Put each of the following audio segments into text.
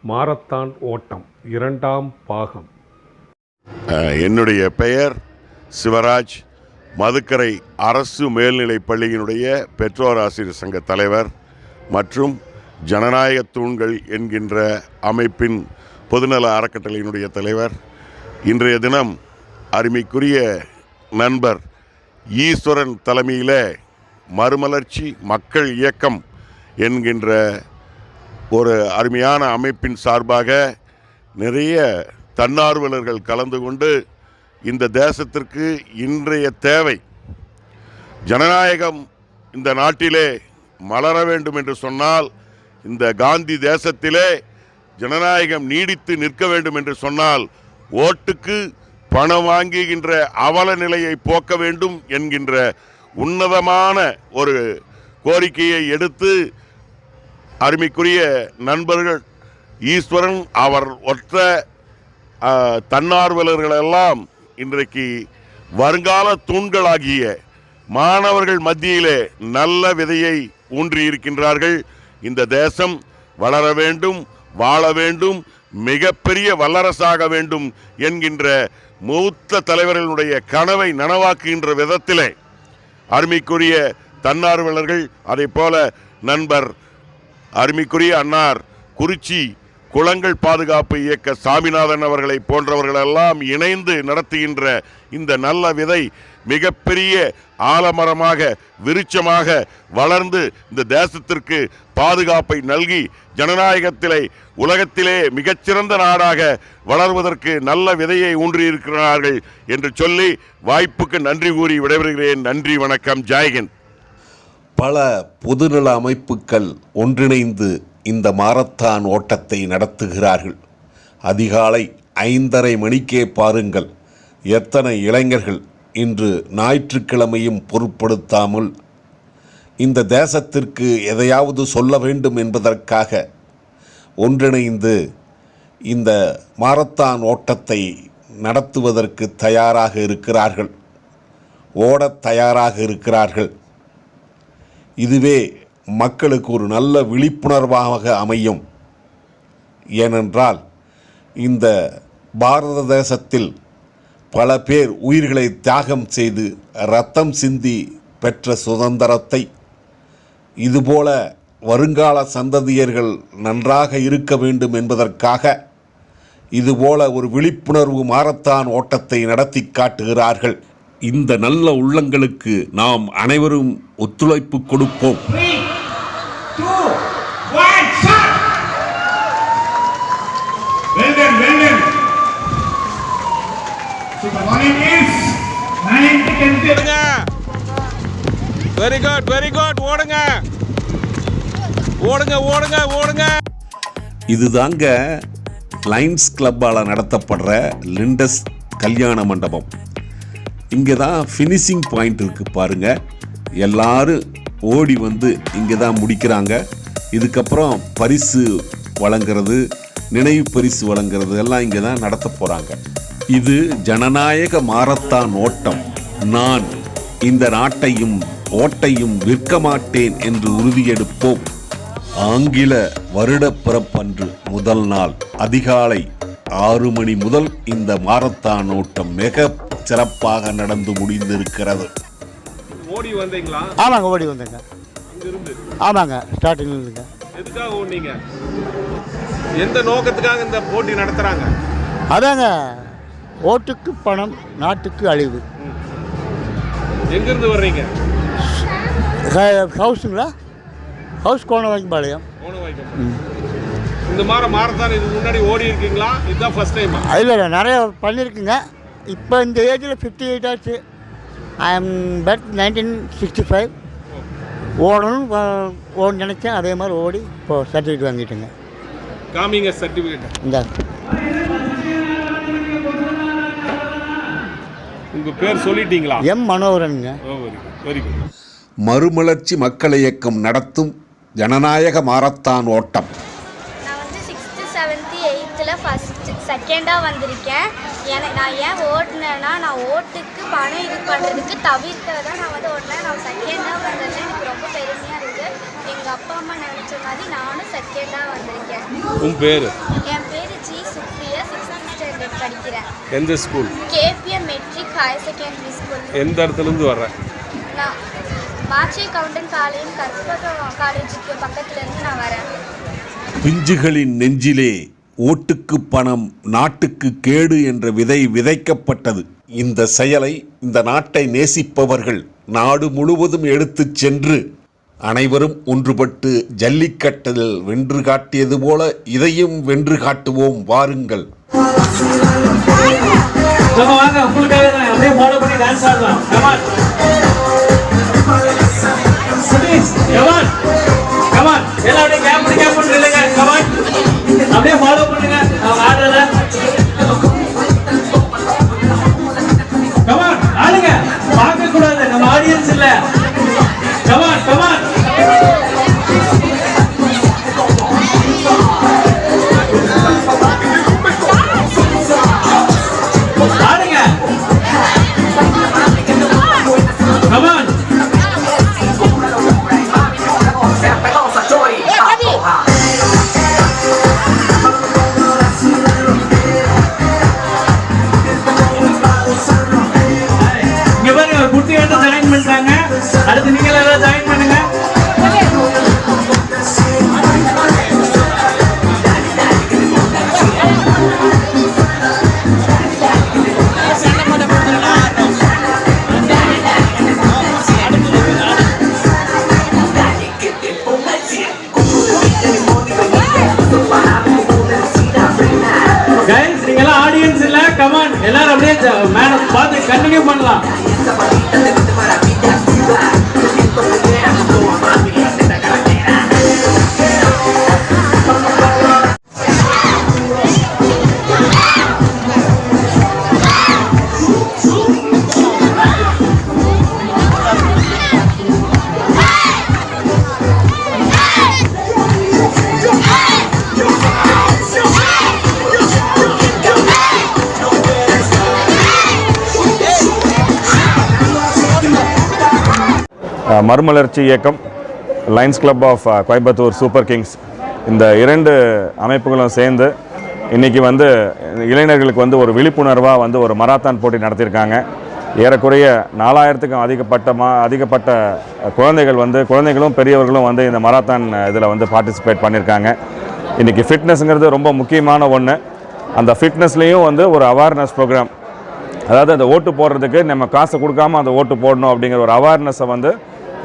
Marathon ஓட்டம் 2ஆம் பாகம். என்னுடைய பெயர் சிவராஜ், மதுக்கரை அரசு மேல்நிலைப் பள்ளியினுடைய பெற்றோர் ஆசிரியர் சங்க தலைவர் மற்றும் ஜனநாயக தூண்கள் என்கின்ற அமைப்பின் பொதுநல அறக்கட்டளையினுடைய தலைவர். இன்றைய தினம் அருமைக்குரிய நண்பர் ஈஸ்வரன் தலைமையில் மறுமலர்ச்சி மக்கள் இயக்கம் என்கின்ற ஒரு அருமையான அமைப்பின் சார்பாக நிறைய தன்னார்வலர்கள் கலந்து கொண்டு இந்த தேசத்திற்கு இன்றைய தேவை ஜனநாயகம் இந்த நாட்டிலே மலர வேண்டும் என்று சொன்னால், இந்த காந்தி தேசத்திலே ஜனநாயகம் நீடித்து நிற்க வேண்டும் என்று சொன்னால், ஓட்டுக்கு பணம் வாங்குகின்ற அவல நிலையை போக்க வேண்டும் என்கின்ற உன்னதமான ஒரு கோரிக்கையை எடுத்து அருமைக்குரிய நண்பர்கள் ஈஸ்வரன் அவர் ஒற்ற தன்னார்வலர்களெல்லாம் இன்றைக்கு வருங்கால தூண்களாகிய மாணவர்கள் மத்தியிலே நல்ல விதையை ஊன்றியிருக்கின்றார்கள். இந்த தேசம் வளர வேண்டும், வாழ வேண்டும், மிகப்பெரிய வல்லரசாக வேண்டும் என்கின்ற மூத்த தலைவர்களுடைய கனவை நனவாக்குகின்ற விதத்திலே அருமைக்குரிய தன்னார்வலர்கள், அதே போல நண்பர் அருமைக்குரிய அன்னார் குறிச்சி குளங்கள் பாதுகாப்பு இயக்க சாமிநாதன் அவர்களை போன்றவர்களெல்லாம் இணைந்து நடத்துகின்ற இந்த நல்ல விதை மிகப்பெரிய ஆலமரமாக விருட்சமாக வளர்ந்து இந்த தேசத்திற்கு பாதுகாப்பை நல்கி ஜனநாயகத்திலே உலகத்திலே மிகச்சிறந்த நாடாக வளர்வதற்கு நல்ல விதையை ஊன்றியிருக்கிறார்கள் என்று சொல்லி வாய்ப்புக்கு நன்றி கூறி விடைபெறுகிறேன். நன்றி, வணக்கம், ஜெய்ஹிந்த். பல பொதுநல அமைப்புகள் ஒன்றிணைந்து இந்த மாரத்தான் ஓட்டத்தை நடத்துகிறார்கள். அதிகாலை 5:30 மணிக்கே பாருங்கள், எத்தனை இளைஞர்கள் இன்று ஞாயிற்றுக்கிழமையும் பொருட்படுத்தாமல் இந்த தேசத்திற்கு எதையாவது சொல்ல வேண்டும் என்பதற்காக ஒன்றிணைந்து இந்த மாரத்தான் ஓட்டத்தை நடத்துவதற்கு தயாராக இருக்கிறார்கள், ஓடத் தயாராக இருக்கிறார்கள். இதுவே மக்களுக்கு ஒரு நல்ல விழிப்புணர்வாக அமையும். ஏனென்றால் இந்த பாரத தேசத்தில் பல பேர் உயிர்களை தியாகம் செய்து இரத்தம் சிந்தி பெற்ற சுதந்திரத்தை இதுபோல வருங்கால சந்ததியர்கள் நன்றாக இருக்க வேண்டும் என்பதற்காக இதுபோல ஒரு விழிப்புணர்வு மாரத்தான் ஓட்டத்தை நடத்தி காட்டுகிறார்கள். இந்த நல்ல உள்ளங்களுக்கு நாம் அனைவரும் ஒத்துழைப்பு கொடுப்போம். Very good, very good. ஓடுங்க ஓடுங்க ஓடுங்க ஓடுங்க. இதுதாங்க லைன்ஸ் கிளப்பால் நடத்தப்படுற லிண்டஸ் கல்யாண மண்டபம். இங்கே தான் ஃபினிஷிங் பாயிண்ட் இருக்குது பாருங்கள். எல்லாரும் ஓடி வந்து இங்கே தான் முடிக்கிறாங்க. இதுக்கப்புறம் பரிசு வழங்குறது, நினைவு பரிசு வழங்குறது எல்லாம் இங்கே தான் நடத்த போகிறாங்க. இது ஜனநாயக மாரத்தான் ஓட்டம். நான் இந்த நாட்டையும் ஓட்டையும் விற்க மாட்டேன் என்று உறுதியெடுப்போம். ஆங்கில வருட பிறப்பன்று முதல் நாள் அதிகாலை 6 மணி முதல் இந்த மாரத்தான் ஓட்டம் மிக சிறப்பாக நடந்து முடிந்திருக்கிறது. ஓடி வந்தீங்களா? ஆமாங்க, ஓடி வந்தேங்க. ஆமாங்க, ஸ்டார்டிங்ல இருந்துங்க. எதுக்காக ஓடுனீங்க? எந்த நோக்கத்துக்காக இந்த போட்டி நடத்துறாங்க? அதாங்க, ஓட்டுக்கு பணம், நாட்டுக்கு அழிவு. எங்கிருந்து வர்றீங்க? ஹவுஸுங்களா? ஹவுஸ் கோணவாய்ப்பாளையம். இந்த மாதிரி மாரத்தான் இதுக்கு முன்னாடி ஓடி இருக்கீங்களா? இதுதான் ஃபர்ஸ்ட் டைமா? இல்லை இல்லை, நிறைய பண்ணியிருக்குங்க. இப்போ இந்த ஏஜில் 58 ஆச்சு. I am birth 1965. ஓடணும்னு நினச்சேன், அதே மாதிரி ஓடி இப்போது சர்டிஃபிகேட் வாங்கிட்டேங்க. காமிங்க சர்டிஃபிகேட். இந்த உங்கள் பேர் சொல்லிட்டீங்களா? எம் மனோகரனுங்க. Very good. மறுமலர்ச்சி மக்கள் இயக்கம் நடத்தும் ஜனநாயக மாரத்தான் ஓட்டம். நான் வந்து 6th 7th 8th செகண்டாக வந்திருக்கேன். நான் ஏன் ஓட்டினேன்னா, நான் ஓட்டுக்கு பணம் இது பண்ணுறதுக்கு தவிர்க்க தான் நான் வந்து ஓட்டினேன். நான் செகண்டாக வந்ததில் எனக்கு ரொம்ப பெருமையாக இருக்குது. எங்கள் அப்பா அப்பா அம்மா நினச்ச மாதிரி நானும் செகண்டாக வந்திருக்கேன். உன் பேர்? என் பேர் ஜி சுப்ரியா, 6th ஸ்டாண்டர்ட் படிக்கிறேன். எந்த school? KPM matric higher secondary school. எந்த இடத்துலேருந்து வர்றேன்? நான் மாச்சி கவுண்டன் பாளையம் கற்பகம் காலேஜுக்கு பக்கத்துலேருந்து நான் வரேன். பிஞ்சுகளின் நெஞ்சிலே ஓட்டுக்கு பணம் நாட்டுக்கு கேடு என்ற விதை விதைக்கப்பட்டது. இந்த செயலை இந்த நாட்டை நேசிப்பவர்கள் நாடு முழுவதும் எடுத்துச் சென்று அனைவரும் ஒன்றுபட்டு ஜல்லிக்கட்டில் வென்று காட்டியது போல இதையும் வென்று காட்டுவோம் வாருங்கள். அப்படியே ஃபாலோ பண்ணுங்க. அவங்க ஆடுறத கமான் ஆளுங்க பார்க்க கூடாது, நம்ம ஆடியன்ஸ் இல்ல. கமான் கமான் ஆடுங்க. கமான் குட்டி வந்து ஜாயின் பண்றாங்க. அடுத்து நீங்க எல்லாம் ஜாயின் பண்ணுங்க. கைஸ் நீங்க எல்லாம் ஆடியன்ஸ் இல்ல, கமான் எல்லாரும் அப்படியே மேடம் பார்த்து கண்டினியூ பண்ணலாம். மறுமலர்ச்சி இயக்கம், lions club of Coimbatore super kings, இந்த இரண்டு அமைப்புகளும் சேர்ந்து இன்றைக்கி வந்து இளைஞர்களுக்கு வந்து ஒரு விழிப்புணர்வாக வந்து ஒரு மராத்தான் போட்டி நடத்தியிருக்காங்க. ஏறக்குறைய 4000க்கும் அதிகப்பட்ட குழந்தைகளும் பெரியவர்களும் வந்து இந்த மராத்தான் இதில் வந்து பார்ட்டிசிபேட் பண்ணியிருக்காங்க. இன்றைக்கி ஃபிட்னஸ்ங்கிறது ரொம்ப முக்கியமான ஒன்று. அந்த ஃபிட்னஸ்லேயும் வந்து ஒரு அவேர்னஸ் ப்ரோக்ராம், அதாவது அந்த ஓட்டு போடுறதுக்கு நம்ம காசு கொடுக்காமல் அந்த ஓட்டு போடணும் அப்படிங்கிற ஒரு அவேர்னஸை வந்து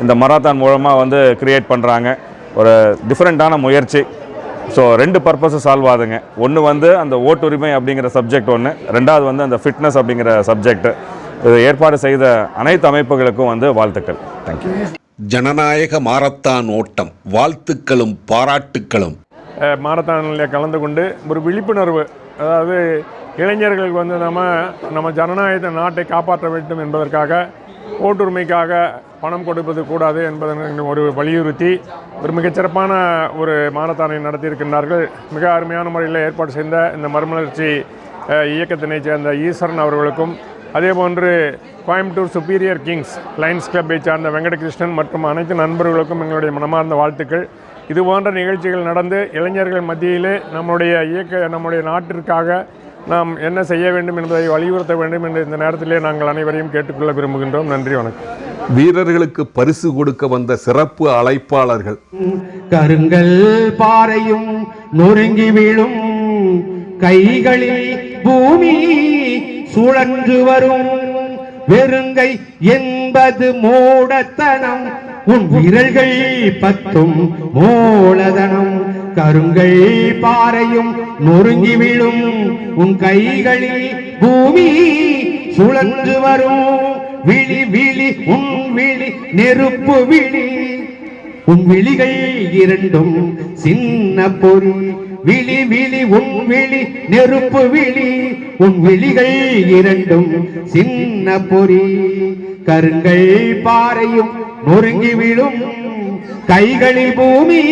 இந்த மராத்தான் மூலமாக வந்து க்ரியேட் பண்ணுறாங்க. ஒரு டிஃப்ரெண்ட்டான முயற்சி. ஸோ 2 பர்பஸை சால்வ் ஆகுதுங்க. ஒன்று வந்து அந்த ஓட்டுரிமை அப்படிங்கிற சப்ஜெக்ட் ஒன்று, ரெண்டாவது வந்து அந்த ஃபிட்னஸ் அப்படிங்கிற சப்ஜெக்ட். இதை ஏற்பாடு செய்த அனைத்து அமைப்புகளுக்கும் வந்து வாழ்த்துக்கள். தேங்க்யூ. ஜனநாயக மாரத்தான் ஓட்டம், வாழ்த்துக்களும் பாராட்டுக்களும். மாரத்தானில் கலந்து கொண்டு ஒரு விழிப்புணர்வு, அதாவது இளைஞர்களுக்கு வந்து நம்ம ஜனநாயக நாட்டை காப்பாற்ற வேண்டும் என்பதற்காக ஓட்டுரிமைக்காக பணம் கொடுப்பது கூடாது என்பதன் ஒரு வலியுறுத்தி ஒரு மிகச்சிறப்பான ஒரு மாரத்தானை நடத்தியிருக்கின்றார்கள். மிக அருமையான முறையில் ஏற்பாடு செய்த இந்த மறுமலர்ச்சி இயக்கத்தினை சேர்ந்த ஈஸ்வரன் அவர்களுக்கும், அதேபோன்று கோயம்புத்தூர் சுப்பீரியர் கிங்ஸ் லயன்ஸ் கிளப்பை சார்ந்த வெங்கடகிருஷ்ணன் மற்றும் அனைத்து நண்பர்களுக்கும் எங்களுடைய மனமார்ந்த வாழ்த்துக்கள். இது போன்ற நிகழ்ச்சிகள் நடந்து இளைஞர்கள் மத்தியிலே நம்முடைய நாட்டிற்காக நாம் என்ன செய்ய வேண்டும் என்பதை வலியுறுத்த வேண்டும் என்று இந்த நேரத்திலே நாங்கள் அனைவரையும் கேட்டுக்கொள்ள விரும்புகின்றோம். நன்றி, வணக்கம். வீரர்களுக்கு பரிசு கொடுக்க வந்த சிறப்பு அழைப்பாளர்கள். கருங்கல் பாறையும் நொறுங்கி விழும், கைகளில் பூமி சுழன்று வரும், வெறுங்கை என்பது மூடத்தனம், உன் விரல்கள் பத்தும் மூலதனம். கருங்கல் பாறையும் நொறுங்கி விழும், உன் கைகளில் பூமி சுழன்று வரும், விழி விழி உன் விழி நெருப்பு விழி, உன் விழிகள் இரண்டும் சின்ன பொறி, விழி விழி உன் விழி நெருப்பு விழி, உன் விழிகள் இரண்டும் சின்ன பொறி. கருங்கல் பாறையும் நொறுங்கி விழும், கைகளில் பூமி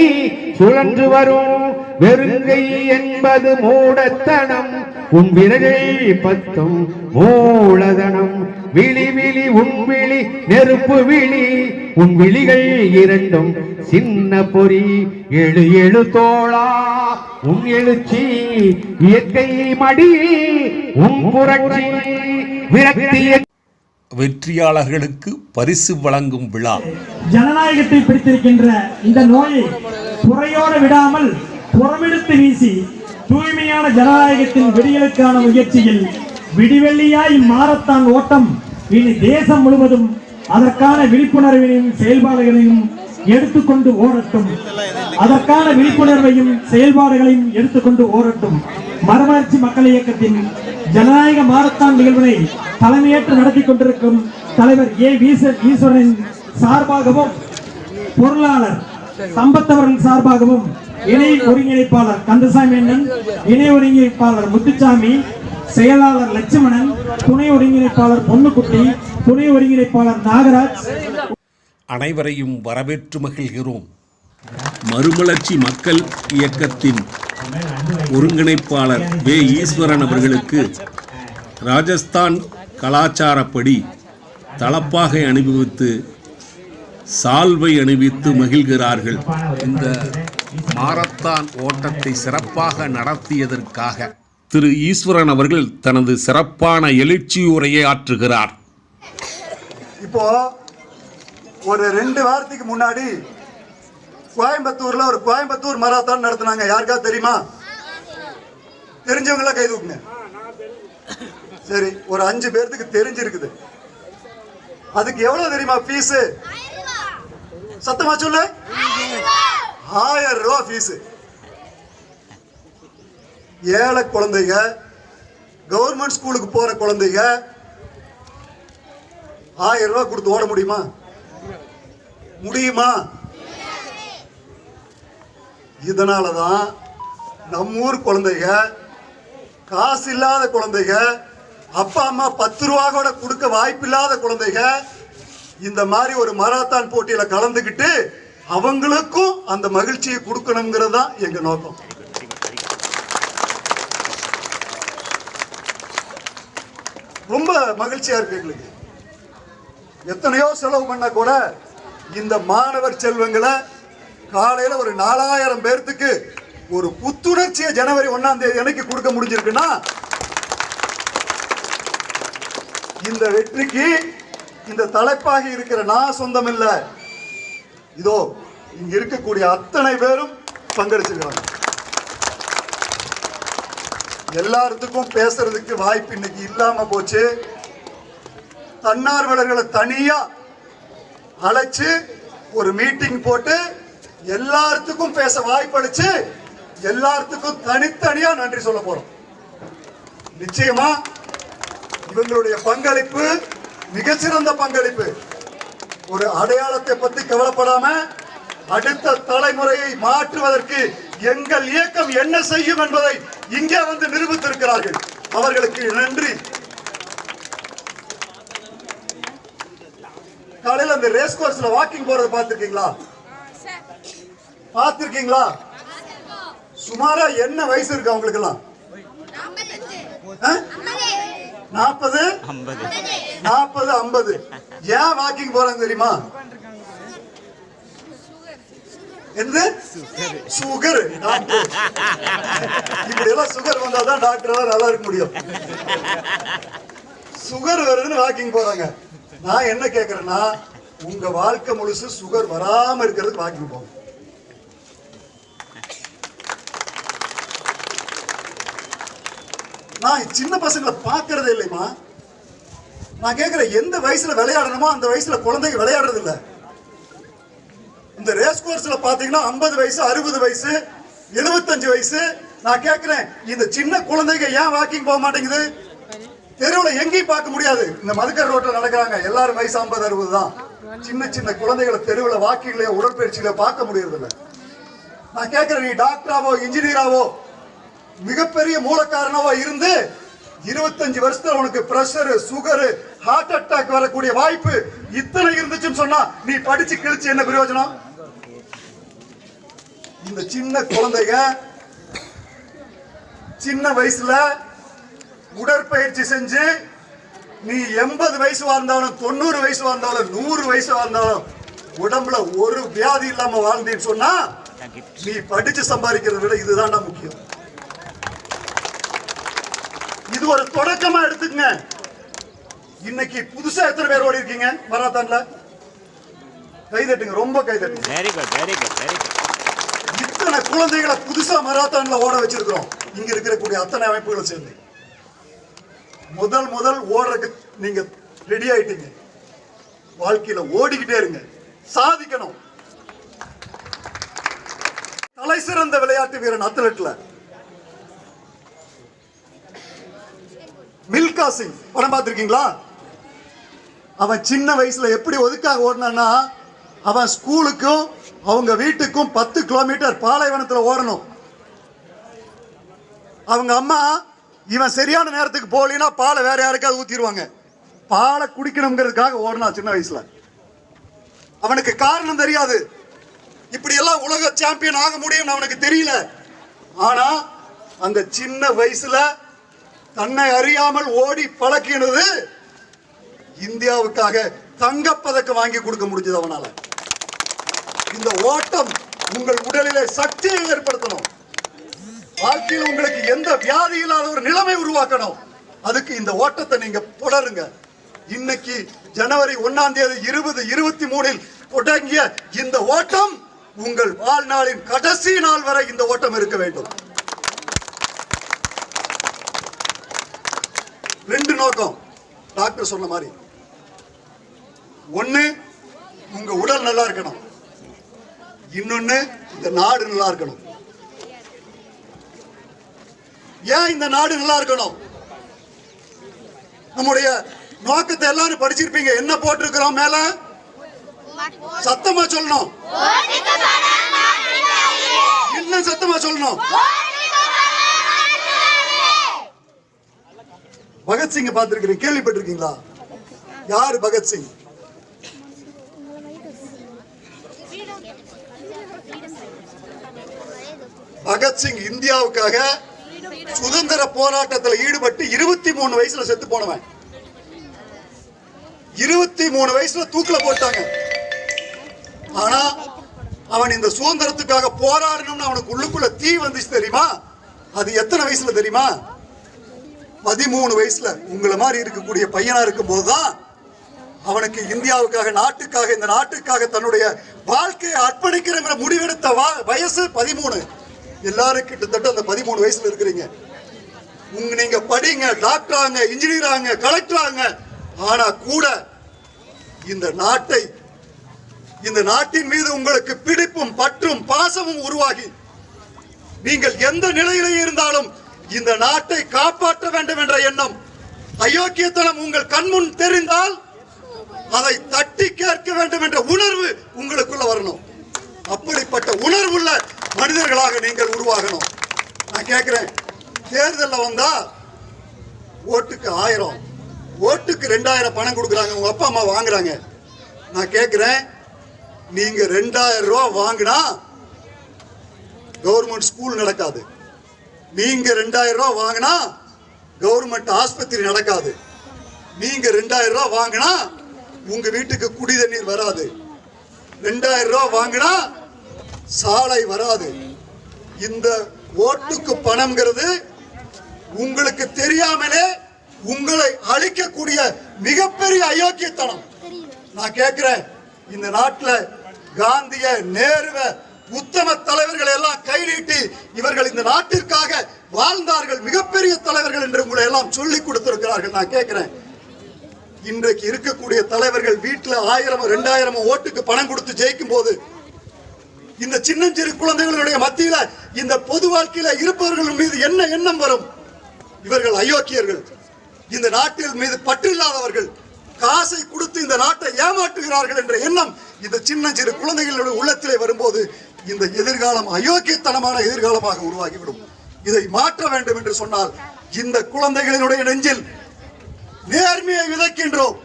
சுழன்று வரும், வெறுங்கை என்பது மூடத்தனம், உன் விரலில் பத்தும் மூலதனம். விழி விழி உன் விழி நெருப்பு விழி, உன் விழிகள் இரண்டும் சின்ன பொறி. எழு எழு தோளா உன் எழுச்சி, இயற்கை மடியில் உன் புரட்சி. விரக்திய வெற்றியாளர்களுக்கு பரிசு வழங்கும் விழா. ஜனநாயகத்தை பிடித்திருக்கின்ற இந்த நோயை புறையோட விடாமல் புறமெடுத்து வீசி தூய்மையான ஜனநாயகத்தின் விடியலுக்கான முயற்சியில் விடிவெள்ளியாய் மாரத்தான் ஓட்டம் இனி தேசம் முழுவதும் அதற்கான விழிப்புணர்வினையும் செயல்பாடுகளையும் எடுத்துக்கொண்டு ஓடட்டும். அதற்கான விழிப்புணர்வையும் செயல்பாடுகளையும் எடுத்துக்கொண்டு ஓடட்டும். மறுமலர்ச்சி மக்கள் இயக்கத்தின் ஜனநாயக மாரத்தான் நிகழ்வினை தலைமையேற்று நடத்தி கொண்டிருக்கும் தலைவர் ஏ ஈஸ்வரன் சார்பாகவும், பொருளாளர் சம்பத்தவர்கள் சார்பாகவும், இணை ஒருங்கிணைப்பாளர் கந்தசாமி அண்ணன், இணை ஒருங்கிணைப்பாளர் முத்துச்சாமி, செயலாளர் லட்சுமணன், துணை ஒருங்கிணைப்பாளர் பொன்னுக்குட்டி, துணை ஒருங்கிணைப்பாளர் நாகராஜ் அனைவரையும் வரவேற்று மகிழ்கிறோம். மறுமலர்ச்சி மக்கள் இயக்கத்தின் ஒருங்கிணைப்பாளர் வே ஈஸ்வரன் அவர்களுக்கு ராஜஸ்தான் கலாச்சாரப்படி தலப்பாகை அணிவித்து சால்வை அணிவித்து மகிழ்கிறார்கள். இந்த மாரத்தான் ஓட்டத்தை சிறப்பாக நடத்தியதற்காக திரு ஈஸ்வரன் அவர்கள் தனது சிறப்பான எழுச்சி உரையை ஆற்றுகிறார். இப்போ ஒரு 2 வாரத்துக்கு முன்னாடி கோயம்புத்தூர்ல ஒரு கோயம்புத்தூர் மாரத்தான் நடத்தினாங்க. யாருக்கா தெரியுமா? தெரிஞ்சவங்கள கை தூக்குங்க. சரி, ஒரு 5 பேர்த்துக்கு தெரிஞ்சிருக்குது. அதுக்கு எவ்வளவு தெரியுமா ஃபீஸ்? சத்தமா சொல்லு. 1000 ரூபா ஃபீஸ். ஏழை குழந்தைங்க, கவர்மெண்ட் ஸ்கூலுக்கு போற குழந்தைங்க 1000 ரூபா கொடுத்து ஓட முடியுமா? முடியுமா? இதனாலதான் நம்ம ஊர் குழந்தைங்க, காசு இல்லாத குழந்தைங்க, அப்பா அம்மா 10 ரூபா கூட கொடுக்க வாய்ப்பு இல்லாத குழந்தைங்க இந்த மாதிரி ஒரு மாரத்தான் போட்டியில கலந்துக்கிட்டு அவங்களுக்கும் அந்த மகிழ்ச்சியை கொடுக்கணுங்கிறது தான் எங்க நோக்கம். ரொம்ப மகிழ்ச்சியா இருக்கு எங்களுக்கு. எத்தனையோ செலவு பண்ண கூட இந்த மாணவர் செல்வங்களை காலையில ஒரு 4000 பேர்த்துக்கு ஒரு புத்துணர்ச்சியை ஜனவரி 1ஆம் தேதி அன்னைக்கு கொடுக்க முடிஞ்சிருக்குன்னா இந்த வெற்றிக்கு இந்த தலைப்பாகி இருக்கிற நான் சொந்தம் இல்ல, இதோ இங்க இருக்கக்கூடிய அத்தனை பேரும் பங்கெடுச்சிருக்காங்க. எல்லாத்துக்கும் பேசுறதுக்கு வாய்ப்பு இன்னைக்கு இல்லாம போச்சு. தன்னார்வலர்களை தனியா அழைச்சு ஒரு மீட்டிங் போட்டு எல்லாத்துக்கும் பேச வாய்ப்பளிச்சு எல்லாத்துக்கும் தனித்தனியா நன்றி சொல்ல போறோம். நிச்சயமா இவங்களுடைய பங்களிப்பு மிகச்சிறந்த பங்களிப்பு. ஒரு அடையாளத்தை பத்தி கவலைப்படாம அடுத்த தலைமுறையை மாற்றுவதற்கு எங்கள் இயக்கம் என்ன செய்யும் என்பதை இங்கே வந்து நிரூபித்திருக்கிறார்கள். அவர்களுக்கு நன்றி. காலையில் அந்த ரேஸ் கோர்ஸ்ல வாக்கிங் போறது பார்த்திருக்கீங்களா? பார்த்திருக்கீங்களா? சுமாரா என்ன வயசு இருக்கு அவங்களுக்கு எல்லாம்? 40 50. ஏன் வாக்கிங் போறாங்க தெரியுமா? எந்த சுகர்? இப்படி எல்லாம் சுகர் வந்தாதான் டாக்டர் நல்லா இருக்க முடியும். சுகர் வருதுன்னு வாக்கிங் போறாங்க. நான் என்ன கேட்கிறேன்னா, உங்க வாழ்க்கை முழுசு சுகர் வராம இருக்கிறதுக்கு வாக்கிங் போகும். நான் சின்ன பசங்களை பார்க்கறதே இல்லைமா. நான் கேட்கிறேன், எந்த வயசுல விளையாடணுமோ அந்த வயசுல குழந்தைங்க விளையாடுறது இல்லை. இந்த ரேஸ் கோர்ஸ்ல பாத்தீங்கன்னா 50 வயசு, 60 வயசு, 75 வயசு. நான் கேட்கிறேன், இந்த சின்ன குழந்தைங்க ஏன் வாக்கிங் போக மாட்டேங்குது? தெருவில் எங்கேயும் பார்க்க முடியாது. இந்த மதுக்கர் ரோட்ல நடக்கிறாங்க, எல்லாரும் வயசு 50 60 தான். சின்ன சின்ன குழந்தைகளை தெருவில் வாக்கிங்லயோ உடற்பயிற்சியில பார்க்க முடியறது இல்லை. நான் கேட்கிறேன், நீ டாக்டராவோ இன்ஜினியராவோ மிகப்பெரிய மூலக்காரனாவோ இருந்து 25 வருஷத்துல உனக்கு பிரஷர், சுகர், ஹார்ட் அட்டாக் வரக்கூடிய வாய்ப்பு இத்தனை இருந்துச்சுன்னு சொன்னா நீ படிச்சு கிழிச்சு என்ன பிரயோஜனம்? இந்த சின்ன குழந்தைங்க சின்ன வயசுல உடற்பயிற்சி செஞ்சு நீ 80 வயசு வாழ்ந்தாலும் 90 வயசு வாழ்ந்தாலும் 100 வயசு வாழ்ந்தாலும் உடம்புல ஒரு வியாதி இல்லாம வாழ்ந்தேன்னு சொன்னா நீ படிச்சு சம்பாதிக்கிறத விட இதுதான் முக்கியம். இது ஒரு தொடக்கமா எடுத்துக்கங்க. இன்னைக்கு புதுசா எத்தனை பேர் ஓடி இருக்கீங்க மராத்தான்ல? கைதட்டுங்க, ரொம்ப கைதட்டுங்க. Very good, very good, very good. இத்தனை குழந்தைகளை புதுசா மராத்தான்ல ஓட வச்சிருக்கிறோம். இங்க இருக்கக்கூடிய அத்தனை அமைப்புகளும் சேர்ந்து முதல் ஓடுறதுக்கு நீங்க ரெடி ஆயிட்டீங்க. வாழ்க்கையில ஓடிக்கிட்டே இருங்க, சாதிக்கணும். தலை சிறந்த விளையாட்டு வீரன் அத்லெட்ல மில்கா சிங் படம் பார்த்திருக்கீங்களா? அவன் சின்ன வயசுல எப்படி ஒதுக்காக ஓடினான்னா, அவன் ஸ்கூலுக்கும் அவங்க வீட்டுக்கும் 10 கிலோமீட்டர் பாலைவனத்தில் ஓடணும். அவங்க அம்மா இவன் சரியான நேரத்துக்கு போகலினா பாலை வேற யாருக்காவது ஊத்திடுவாங்க. பாலை குடிக்கணுங்கிறதுக்காக ஓடினா சின்ன வயசுல. அவனுக்கு காரணம் தெரியாது, இப்படி எல்லாம் உலக சாம்பியன் ஆக முடியும் அவனுக்கு தெரியல. ஆனா அந்த சின்ன வயசுல தன்னை அறியாமல் ஓடி பழக்கினது இந்தியாவுக்காக தங்கப்பதக்கம் வாங்கி கொடுக்க முடிஞ்சது அவனால. இந்த ஓட்டம் உங்கள் உடலிலே சக்தியை ஏற்படுத்தணும். வாழ்க்கையில் உங்களுக்கு எந்த வியாதி இல்லாத ஒரு நிலைமை உருவாக்கணும். அதுக்கு இந்த ஓட்டத்தை நீங்க தொடருங்க. இன்னைக்கு ஜனவரி 1ஆம் தேதி 2023 தொடங்கிய இந்த ஓட்டம் உங்கள் வாழ்நாளின் கடைசி நாள் வரை இந்த ஓட்டம் இருக்க வேண்டும். 2 நோக்கம் டாக்டர் சொன்ன மாதிரி. 1 உங்க உடல் நல்லா இருக்கணும், இன்னொன்னு இந்த நாடு நல்லா இருக்கணும். ஏன் இந்த நாடு நல்லா இருக்கணும்? நம்முடைய நோக்கத்தை எல்லாரும் படிச்சிருப்பீங்க. என்ன போட்டிருக்கிறோம் மேல? சத்தமா சொல்லணும், இன்னும் சத்தமா சொல்லணும். பகத்சிங் பார்த்திருக்கிறீங்க, கேள்விப்பட்டிருக்கீங்களா? யாரு பகத்சிங்? பகத்சிங் இந்தியாவுக்காக சுதந்திர போராட்டத்தில் ஈடுபட்டு 23 வயசுல செத்து போனவன். 23 வயசுல தூக்குல போட்டாங்க. ஆனா அவன் இந்த சுதந்திரத்துக்காக போராடணும்னு அவனுக்கு உள்ளுக்குள்ள தீ வந்துச்சு தெரியுமா? அது எத்தனை வயசுல தெரியுமா? 13 வயசுல. உங்களை மாதிரி இருக்கக்கூடிய பையனா இருக்கும் போதுதான் அவனுக்கு இந்தியாவுக்காக, நாட்டுக்காக, இந்த நாட்டுக்காக தன்னுடைய வாழ்க்கையை அர்ப்பணிக்கிற முடிவெடுத்த வயசு 13. எல்லாரும் கிட்டத்தட்ட அந்த 13 வயசுல இருக்கிறீங்க. நீங்க படிங்க, டாக்டர் ஆங்க, இன்ஜினியர் ஆங்க, கலெக்டர் ஆங்க. ஆனா கூட இந்த நாட்டின் மீது உங்களுக்கு பிடிப்பும் பற்றும் பாசமும் உருவாகி நீங்கள் எந்த நிலையிலே இருந்தாலும் இந்த நாட்டை காப்பாற்ற வேண்டும் என்ற எண்ணம், அயோக்கியத்தனம் உங்கள் கண்முன் தெரிந்தால் அதை தட்டி கேட்க வேண்டும் என்ற உணர்வு உங்களுக்குள்ள வரணும். அப்படிப்பட்ட உணர்வுள்ள மனிதர்களாக நீங்கள் உருவாகணும். நான் கேட்கிறேன், தேர்தலில் வந்தா ஓட்டுக்கு 1000, ஓட்டுக்கு 2000 பணம் கொடுக்குறாங்க, உங்க அப்பா அம்மா வாங்குறாங்க. நான் கேட்கிறேன், நீங்க 2000 ரூபா வாங்கினா கவர்மெண்ட் ஸ்கூல் நடக்காது. நீங்க 2000 ரூபா வாங்கினா கவர்மெண்ட் ஆஸ்பத்திரி நடக்காது. நீங்க 2000 ரூபா வாங்கினா உங்க வீட்டுக்கு குடி தண்ணீர் வராது. 2000 ரூபா வாங்கினா சாலை வராது. இந்த ஓட்டுக்கு பணம்ங்கிறது உங்களுக்கு தெரியாமலே உங்களை அழிக்கக்கூடிய மிகப்பெரிய அயோக்கியத்தனம். நான் கேட்கிறேன், இந்த நாட்டில் காந்திய, நேருவ, உத்தம தலைவர்கள் எல்லாம் கை நீட்டி இவர்கள் இந்த நாட்டிற்காக வாழ்ந்தார்கள், மிகப்பெரிய தலைவர்கள் என்று உங்களை எல்லாம் சொல்லிக் கொடுத்திருக்கிறார்கள். நான் கேட்கிறேன், இன்றைக்கு இருக்கக்கூடிய தலைவர்கள் வீட்டில் 1000 2000 ஓட்டுக்கு பணம் கொடுத்து ஜெயிக்கும் போது இந்த சின்னஞ்சிறு குழந்தைகளுடைய மத்தியில இந்த பொது வாழ்க்கையில இருப்பவர்கள் மீது என்ன எண்ணம் வரும்? இவர்கள் அயோக்கியர்கள், இந்த நாட்டில் மீது பற்றில்லாதவர்கள், காசை கொடுத்து இந்த நாட்டை ஏமாற்றுகிறார்கள் என்ற எண்ணம் இந்த சின்னஞ்சிறு குழந்தைகளுடைய உள்ளத்திலே வரும்போது இந்த எதிர்காலம் அயோக்கியத்தனமான எதிர்காலமாக உருவாகிவிடும். இதை மாற்ற வேண்டும் என்று சொன்னால் இந்த குழந்தைகளினுடைய நெஞ்சில் நேர்மையை விதைக்கின்றோம்.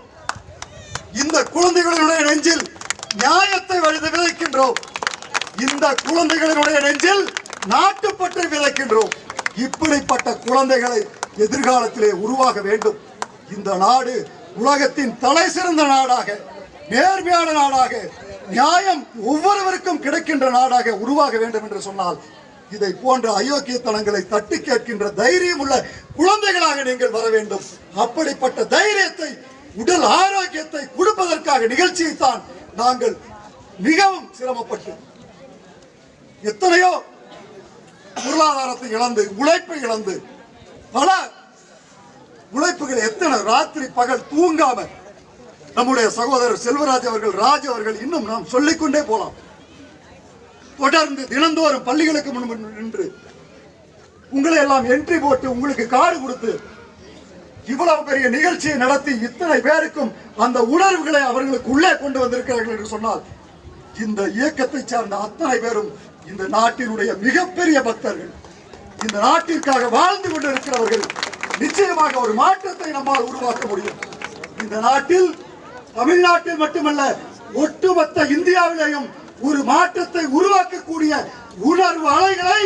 இந்த குழந்தைகளுடைய நெஞ்சில் நியாயத்தை விதைக்கின்றோம். இந்த குழந்தைகளுடைய நெஞ்சில் நாட்டுப்பற்றை விதைக்கின்றோம். இப்படிப்பட்ட குழந்தைகளை எதிர்காலத்திலே உருவாக வேண்டும். இந்த நாடு உலகத்தின் தலை சிறந்த நாடாக, நேர்மையான நாடாக, நியாயம் ஒவ்வொருவருக்கும் கிடைக்கின்ற நாடாக உருவாக வேண்டும் என்று சொன்னால் இதை போன்ற அயோக்கியத்தனங்களை தட்டி கேட்கின்ற தைரியம் உள்ள குழந்தைகளாக நீங்கள் வர வேண்டும். அப்படிப்பட்ட தைரியத்தை, உடல் ஆரோக்கியத்தை கொடுப்பதற்காக நிகழ்ச்சியை தான் நாங்கள் மிகவும் சிரமப்பட்டு எத்தனையோ பொருளாதாரத்தை இழந்து, உழைப்பை இழந்து, பல உழைப்புகள், எத்தனை ராத்திரி பகல் தூங்காம நம்முடைய சகோதரர் செல்வராஜ் அவர்கள், ராஜ் அவர்கள், இன்னும் நாம் சொல்லிக்கொண்டே போலாம். தொடர்ந்து தினந்தோறும் பள்ளிகளுக்கு முன்பு நின்று உங்களை எல்லாம் என்ட்ரி போட்டு உங்களுக்கு கார்டு கொடுத்து இவ்வளவு பெரிய நிகழ்ச்சியை நடத்தி இத்தனை பேருக்கும் அந்த உணர்வுகளை அவர்களுக்கு உள்ளே கொண்டு வந்திருக்கிறார்கள் என்று சொன்னால் இந்த இயக்கத்தை சார்ந்த அத்தனை பேரும் இந்த நாட்டினுடைய மிகப்பெரிய பக்தர்கள், இந்த நாட்டிற்காக வாழ்ந்து கொண்டிருக்கிறவர்கள். நிச்சயமாக ஒரு மாற்றத்தை நம்மால் உருவாக்க முடியும். இந்த நாட்டில், தமிழ்நாட்டில் மட்டுமல்ல, ஒட்டுமொத்த இந்தியாவிலேயும் ஒரு மாற்றத்தை உருவாக்கக்கூடிய உணர்வு அலைகளை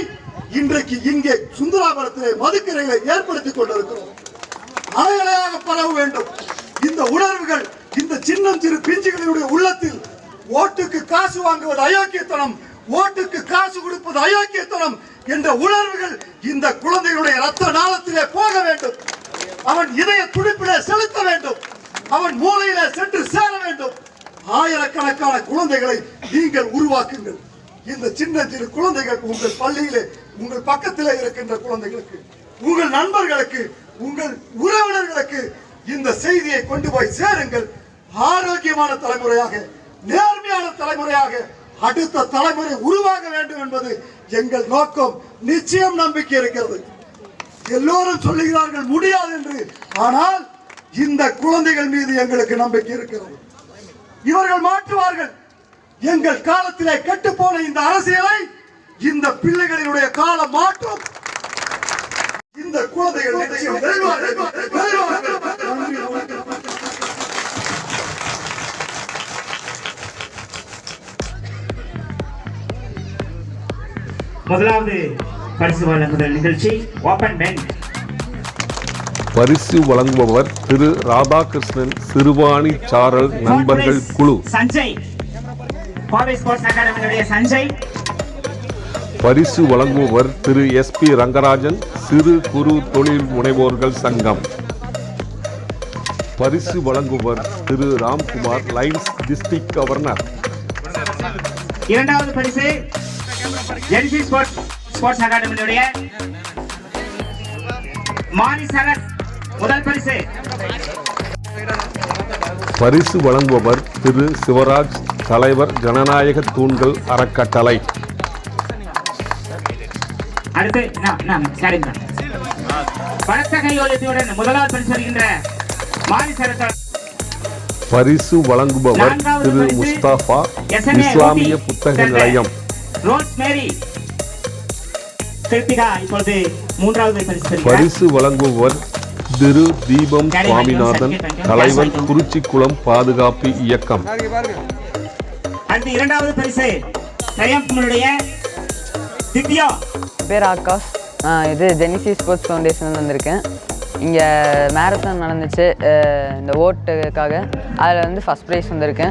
இன்றைக்கு இங்கே சுந்தராபுரத்திலே, மதுக்கரையிலே ஏற்படுத்திக் கொண்டிருக்கிறோம். அலைகளையாக பரவ வேண்டும். இந்த உணர்வுகள் இந்த சின்னம் சிறு பிஞ்சுகளினுடைய உள்ளத்தில் ஓட்டுக்கு காசு வாங்குவது அயோக்கியத்தனம், ஓட்டுக்கு காசு கொடுப்பது அயோக்கியத்தனம் என்ற உணர்வுகள் இந்த குழந்தைகளுடைய ரத்த நாளத்திலே போக வேண்டும். அவன் இதய துடிப்பிலே செலுத்த வேண்டும். அவன் மூளையிலே சென்று சேர வேண்டும். ஆயிரக்கணக்கான குழந்தைகளை நீங்கள் உருவாக்குங்கள். இந்த சின்ன சிறு குழந்தைகள் உங்கள் பள்ளியிலே, உங்கள் பக்கத்திலே இருக்கின்ற குழந்தைகளுக்கு, உங்கள் நண்பர்களுக்கு, உங்கள் உறவினர்களுக்கு இந்த செய்தியை கொண்டு போய் சேருங்கள். ஆரோக்கியமான தலைமுறையாக, நேர்மையான தலைமுறையாக அடுத்த தலைமுறை உருவாக வேண்டும் என்பது எங்கள் நோக்கம். நிச்சயம் நம்பிக்கை இருக்கிறது. எல்லோரும் சொல்லுகிறார்கள் முடியாது என்று, ஆனால் இந்த குழந்தைகள் மீது எங்களுக்கு நம்பிக்கை இருக்கிறது. இவர்கள் மாற்றுவார்கள். எங்கள் காலத்திலே கெட்டுப்போன இந்த அரசியலை இந்த பிள்ளைகளினுடைய காலம் மாற்றும். இந்த குழந்தைகள் நிச்சயம் வெல்வார்கள். முதலாவது பரிசு வழங்குதல் நிகழ்ச்சி ஓபன் பெஞ்ச். பரிசு வழங்குபவர் திரு ராதாகிருஷ்ணன் சிறுவாணி சாரல் நண்பர்கள் குழு. சஞ்சய், கோவை ஸ்போர்ட்ஸ் அகாடமியுடைய சஞ்சய். பரிசு வழங்குபவர் திரு SP ரங்கராஜன், சிறு குறு தொழில் முனைவோர்கள் சங்கம். பரிசு வழங்குபவர் திரு ராம்குமார், லைன்ஸ் டிஸ்ட்ரிக்ட் கவர்னர். இரண்டாவது பரிசு ஜென்சி ஸ்போர்ட்ஸ் அகாடமியுடைய மாரி சரத். முதல் பரிசு. பரிசு வழங்குபவர் திரு சிவராஜ், தலைவர், ஜனநாயக தூண்கள் அறக்கட்டளை. அடுத்து பலத்த கையொழுத்துடன் முதலாவது பரிசு வருகின்ற மாரி சரத். பரிசு வழங்குபவர் திரு முஸ்தாபா, இஸ்லாமிய புத்தக நிலையம். ரோஸ் மேரி கிருத்திகா இப்பொழுது மூன்றாவது பரிசு. பரிசு வழங்குபவர் திரு தீபம் சுவாமிநாதன், தலைவர், குறிச்சிக்குளம் பாதுகாப்பு இயக்கம். அடுத்து இரண்டாவது பரிசு கரியம்பனுடைய திவ்யா. பேர் ஆகாஷ். இது ஜெனிசி ஸ்போர்ட்ஸ் ஃபவுண்டேஷன் வந்திருக்கேன். இங்கே மேரத்தான் நடந்துச்சு இந்த ஓட்டுக்காக. அதில் வந்து ஃபஸ்ட் ப்ரைஸ் வந்திருக்கேன்.